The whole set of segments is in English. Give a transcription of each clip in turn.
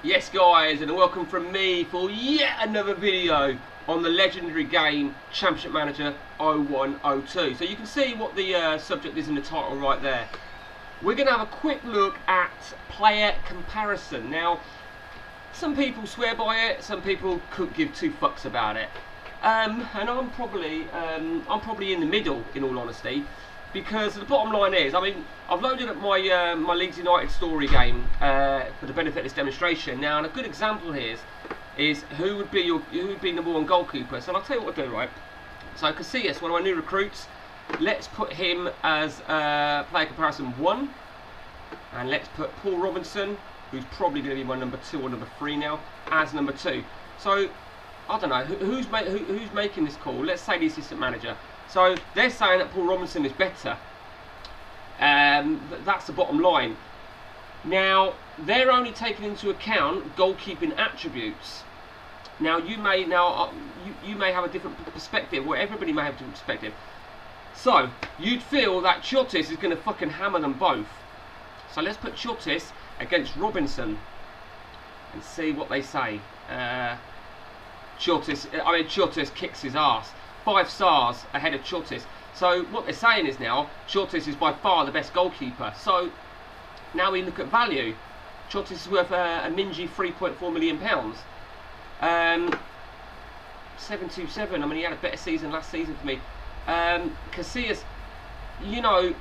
Yes guys, and welcome from me for yet another video on the legendary game Championship Manager 0102. So you can see what the subject is in the title right there. We're going to have a quick look at player comparison. Now, some people swear by it, some people couldn't give two fucks about it. And I'm probably in the middle, in all honesty. Because the bottom line is, I mean, I've loaded up my my Leeds United story game for the benefit of this demonstration. Now, and a good example here is who would be number one goalkeeper. So I'll tell you what I'll do, right? So Casillas, one of my new recruits. Let's put him as player comparison 1, and let's put Paul Robinson, who's probably going to be my number 2 or number 3 now, as number 2. So I don't know who's making this call. Let's say the assistant manager. So they're saying that Paul Robinson is better. That's the bottom line. Now they're only taking into account goalkeeping attributes. Now you may have a different perspective, or everybody may have a different perspective. So you'd feel that Chiotis is going to fucking hammer them both. So let's put Chiotis against Robinson and see what they say. Chiotis kicks his ass. 5 stars ahead of Chiotis. So what they're saying is now Chiotis is by far the best goalkeeper. So now we look at value. Chiotis is worth a mingy £3.4 million. 727. I mean, he had a better season last season for me. Casillas, you know,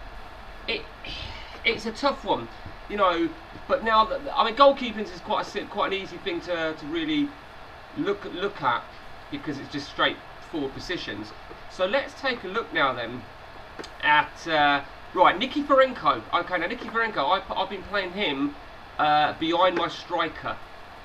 it's a tough one, you know. But now that, I mean, goalkeeping is quite an easy thing to really look at, because it's just straight forward positions. So let's take a look now then at right, Nikiforenko. Okay, now Nikiforenko, I've been playing him behind my striker.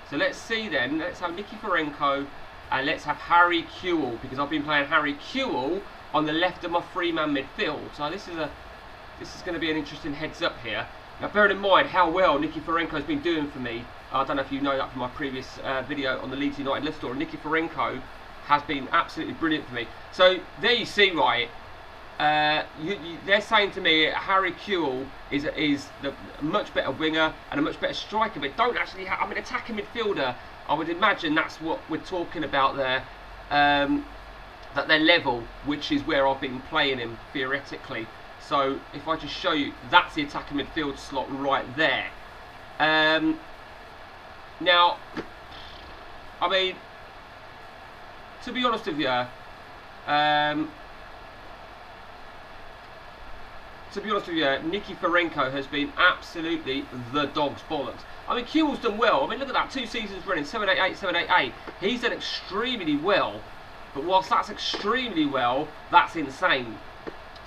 So let's see then. Let's have Nikiforenko and let's have Harry Kewell, because I've been playing Harry Kewell on the left of my 3-man midfield. So this is going to be an interesting heads up here. Now, bearing in mind how well Nikiforenko's been doing for me. I don't know if you know that from my previous video on the Leeds United list store. Nikiforenko has been absolutely brilliant for me. So there you see, right? They're saying to me Harry Kewell is the much better winger and a much better striker, but don't actually have. I mean, attacking midfielder. I would imagine that's what we're talking about there. That their level, which is where I've been playing him theoretically. So if I just show you, that's the attacking midfield slot right there. Now, I mean, to be honest with you, Nikiforenko has been absolutely the dog's bollocks. I mean, Kewell's done well. I mean, look at that, 2 seasons running, 788, 788. He's done extremely well. But whilst that's extremely well, that's insane.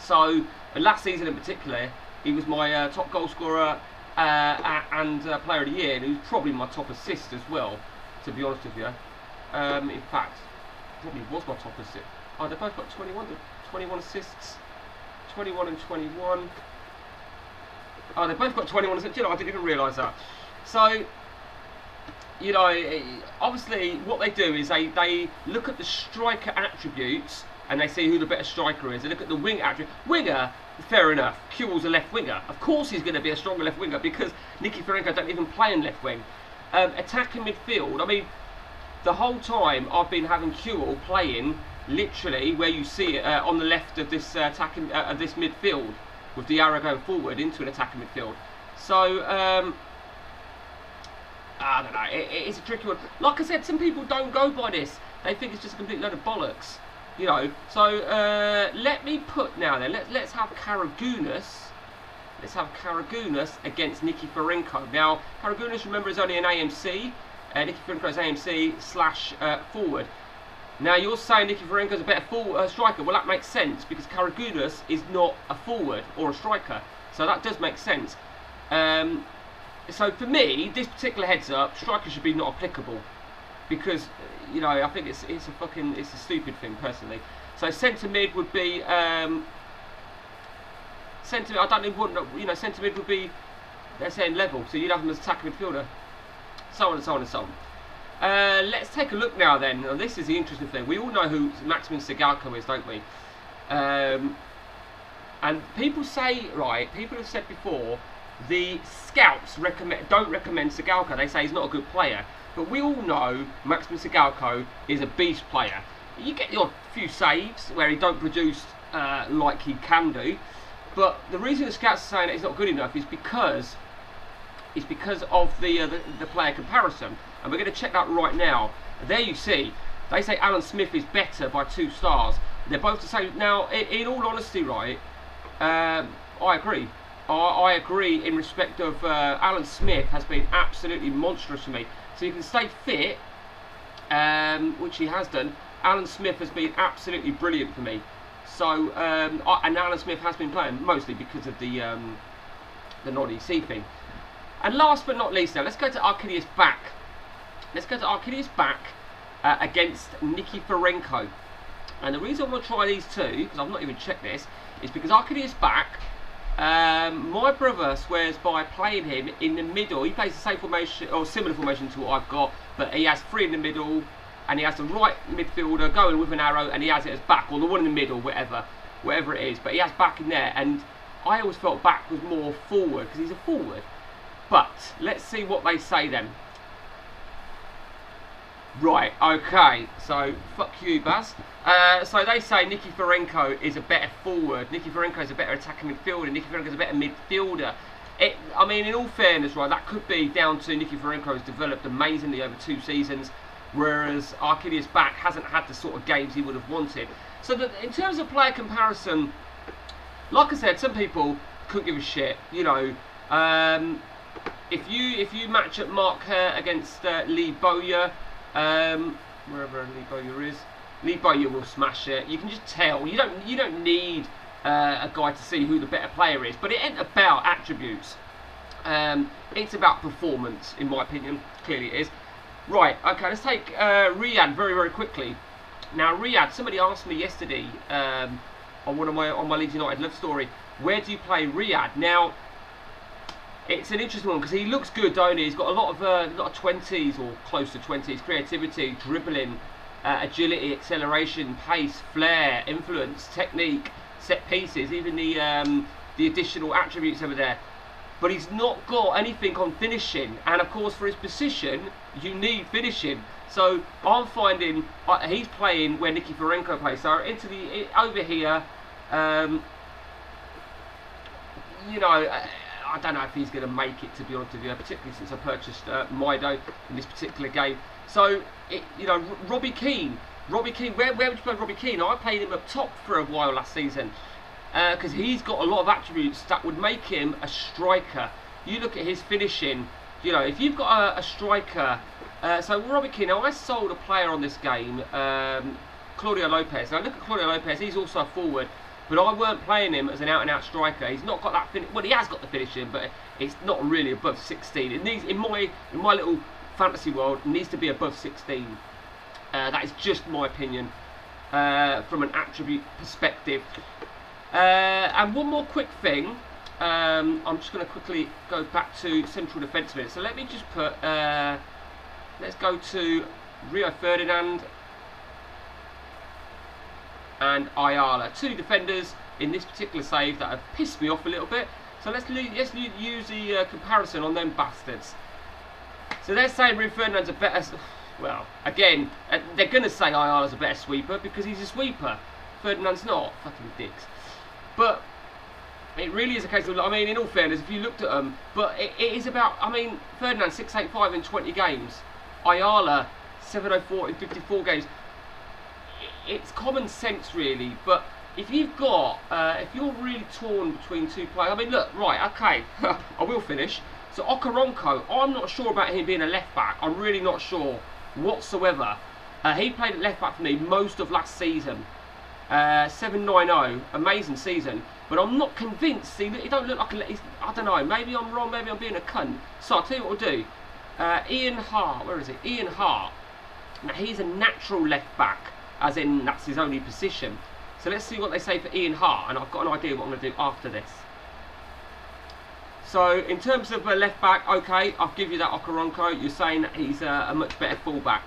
So, last season in particular, he was my top goal scorer and player of the year, and he was probably my top assist as well, to be honest with you. In fact, probably was my top assist. Oh, they both got 21 assists. 21 and 21. Oh, they both got 21 assists. You know, I didn't even realise that. So, you know, obviously what they do is they look at the striker attributes and they see who the better striker is. They look at the wing attribute. Winger, fair enough. Kewell's a left winger. Of course he's going to be a stronger left winger, because Nikiforenko don't even play in left wing. Attacking midfield, I mean, the whole time I've been having Kewell playing literally where you see it on the left of this attacking this midfield, with the arrow going forward into an attacking midfield. So I don't know. It's a tricky one. Like I said, some people don't go by this. They think it's just a complete load of bollocks, you know. So let me put now then. Let's have Karagunas. Let's have Karagunas against Nikiforenko. Now, Karagunas, remember, is only an AMC. Nikiforenko is AMC / forward. Now you're saying Nikiforenko is a better striker. Well, that makes sense, because Karagunas is not a forward or a striker. So that does make sense. So for me, this particular heads up, striker should be not applicable, because, you know, I think it's a stupid thing personally. So centre mid would be centre. I don't even want, you know, centre mid would be, they're saying level, so you'd have them as attacking midfielder, so on and so on and so on. Let's take a look now then. Now, this is the interesting thing. We all know who Maximin Sigalko is, don't we? And people say, right, people have said before the scouts don't recommend Sigalko. They say he's not a good player. But we all know Maximin Sigalko is a beast player. You get the odd few saves where he don't produce like he can do. But the reason the scouts are saying that he's not good enough is because of the player comparison. And we're going to check that right now. There you see, they say Alan Smith is better by 2 stars. They're both the same. Now, in all honesty, right, I agree. I agree in respect of Alan Smith has been absolutely monstrous for me. So you can stay fit, which he has done. Alan Smith has been absolutely brilliant for me. So, and Alan Smith has been playing mostly because of the non-EC thing. And last but not least now, let's go to Arkadiusz Bak. Let's go to Arkadiusz Bak against Nikiforenko. And the reason I want to try these two, because I've not even checked this, is because Arkadiusz Bak, my brother swears by playing him in the middle. He plays the same formation, or similar formation to what I've got, but he has 3 in the middle, and he has the right midfielder going with an arrow, and he has it as Bak, or the one in the middle, whatever it is. But he has Bak in there, and I always felt Bak was more forward, because he's a forward. But let's see what they say then. Right, okay, so fuck you, Baz. So they say Nikiforenko is a better forward, Nikiforenko is a better attacking midfielder, Nikiforenko is a better midfielder. I mean, in all fairness, right, that could be down to Nikiforenko has developed amazingly over 2 seasons, whereas Arkadiusz Bak hasn't had the sort of games he would have wanted. So that in terms of player comparison, like I said, some people couldn't give a shit, you know. If you match up Mark Kerr against Lee Bowyer, wherever Lee Bowyer is, Lee Bowyer will smash it. You can just tell. You don't need a guy to see who the better player is. But it ain't about attributes. It's about performance, in my opinion. Clearly, it is. Right. Okay. Let's take Riyad very, very quickly. Now, Riyad. Somebody asked me yesterday on my Leeds United love story, where do you play Riyad? Now, it's an interesting one because he looks good, don't he? He's got a lot of 20s or close to 20s, creativity, dribbling, agility, acceleration, pace, flair, influence, technique, set pieces, even the additional attributes over there. But he's not got anything on finishing, and of course for his position, you need finishing. So I'm finding he's playing where Nikiforenko plays. So over here, you know. I don't know if he's going to make it, to be honest with you, particularly since I purchased Mido in this particular game. So, you know, Robbie Keane, where would you play Robbie Keane? I played him up top for a while last season because he's got a lot of attributes that would make him a striker. You look at his finishing, you know, if you've got a striker, so Robbie Keane, now I sold a player on this game, Claudio Lopez. Now look at Claudio Lopez, he's also a forward. But I weren't playing him as an out-and-out striker. He's not got that well, he has got the finishing, but it's not really above 16. It needs, in my little fantasy world, it needs to be above 16. That is just my opinion from an attribute perspective. And one more quick thing. I'm just going to quickly go back to central defence minutes. So let me just put. Let's go to Rio Ferdinand and Ayala, 2 defenders in this particular save that have pissed me off a little bit. So let's use the comparison on them bastards. So they're saying Rio Ferdinand's a better. Well, again, they're going to say Ayala's a better sweeper because he's a sweeper. Ferdinand's not. Fucking dicks. But it really is a case of, I mean, in all fairness, if you looked at them, but it is about, I mean, Ferdinand 685 in 20 games. Ayala 704 in 54 games. It's common sense, really, but if you've got, if you're really torn between 2 players, I mean, look, right, okay, I will finish. So Okoronkwo, I'm not sure about him being a left back. I'm really not sure whatsoever. He played at left back for me most of last season. 790, amazing season. But I'm not convinced. See, he don't look like a. I don't know. Maybe I'm wrong. Maybe I'm being a cunt. So I'll tell you what we'll do. Ian Hart, where is it? Ian Hart. Now he's a natural left back, as in that's his only position. So let's see what they say for Ian Hart, and I've got an idea what I'm going to do after this. So in terms of a left back, okay, I'll give you that Okoronkwo. You're saying that he's a much better fullback.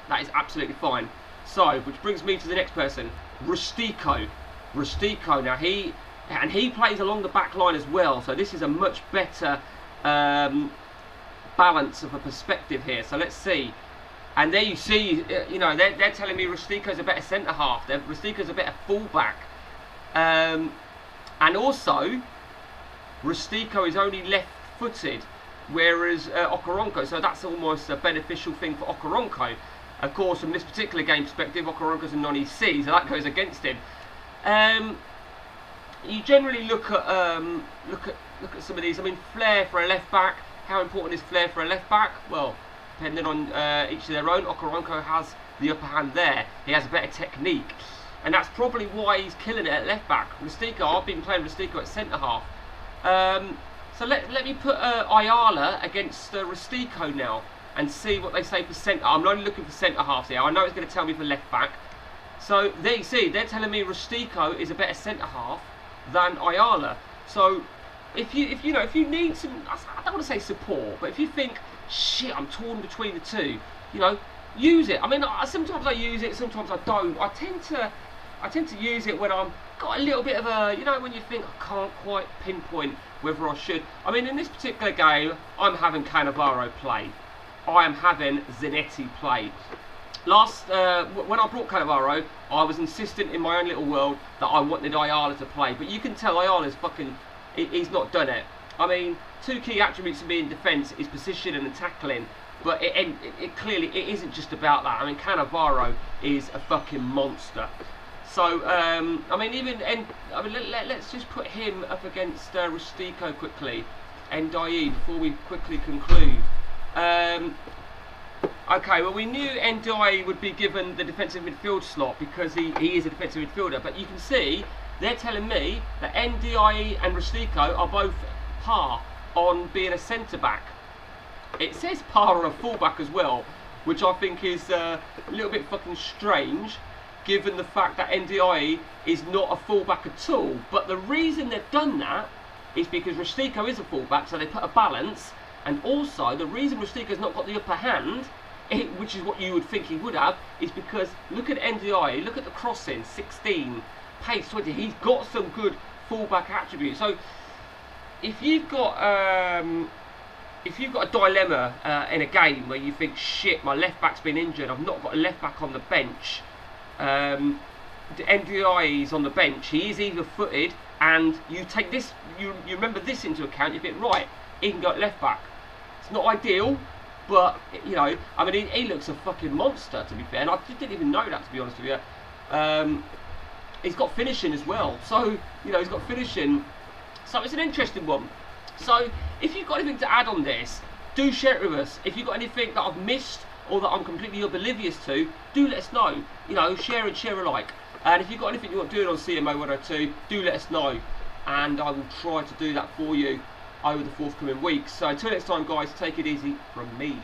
That is absolutely fine. So, which brings me to the next person, Rustico. Rustico. Now he and he plays along the back line as well. So this is a much better balance of a perspective here. So let's see. And there you see, you know, they're telling me Rustico's a better centre half. Rustico's a better fullback. And also, Rustico is only left-footed, whereas Okoronkwo, so that's almost a beneficial thing for Okoronkwo. Of course, from this particular game perspective, Okoronkwo's a non-EC, so that goes against him. You generally look at some of these. I mean, Flair for a left back. How important is Flair for a left back? Well, depending on each of their own. Okoronkwo has the upper hand there. He has a better technique, and that's probably why he's killing it at left back. Rustico, I've been playing Rustico at centre half. So let me put Ayala against Rustico now and see what they say for centre. I'm only looking for centre halves here. I know it's going to tell me for left back. So there you see, they're telling me Rustico is a better centre half than Ayala. So if you need some, I don't want to say support, but if you think, shit, I'm torn between the two, you know, use it. I mean, sometimes I use it, sometimes I don't. I tend to use it when I'm got a little bit of a, you know, when you think I can't quite pinpoint whether I should. I mean, in this particular game, I'm having Cannavaro play. I am having Zanetti play. When I brought Cannavaro, I was insistent in my own little world that I wanted Ayala to play, but you can tell Ayala's fucking, he's not done it. I mean, two key attributes of me in defence is position and tackling, but it clearly it isn't just about that. I mean, Cannavaro is a fucking monster. So I mean, let's just put him up against Rustico quickly, Ndiaye, before we quickly conclude. Okay, well, we knew Ndiaye would be given the defensive midfield slot because he is a defensive midfielder, but you can see they're telling me that Ndiaye and Rustico are both par on being a centre back. It says par on a fullback as well, which I think is a little bit fucking strange, given the fact that Ndiaye is not a fullback at all. But the reason they've done that is because Rustico is a fullback, so they put a balance, and also the reason Rustico's not got the upper hand, which is what you would think he would have, is because look at Ndiaye, look at the crossing, 16, pace 20. He's got some good fullback attributes. So if you've got a dilemma in a game where you think, shit, my left back's been injured, I've not got a left back on the bench, Ndiaye is on the bench, he is either footed, and you take this, you remember this into account, you think, right, he can go at left back. It's not ideal, but, you know, I mean, he looks a fucking monster, to be fair, and I didn't even know that, to be honest with you. He's got finishing as well, so, you know, he's got finishing, so it's an interesting one. So, if you've got anything to add on this, do share it with us. If you've got anything that I've missed, or that I'm completely oblivious to, do let us know. You know, share and share alike. And if you've got anything you want doing on CMO 102, do let us know, and I will try to do that for you over the forthcoming weeks. So until next time, guys, take it easy from me.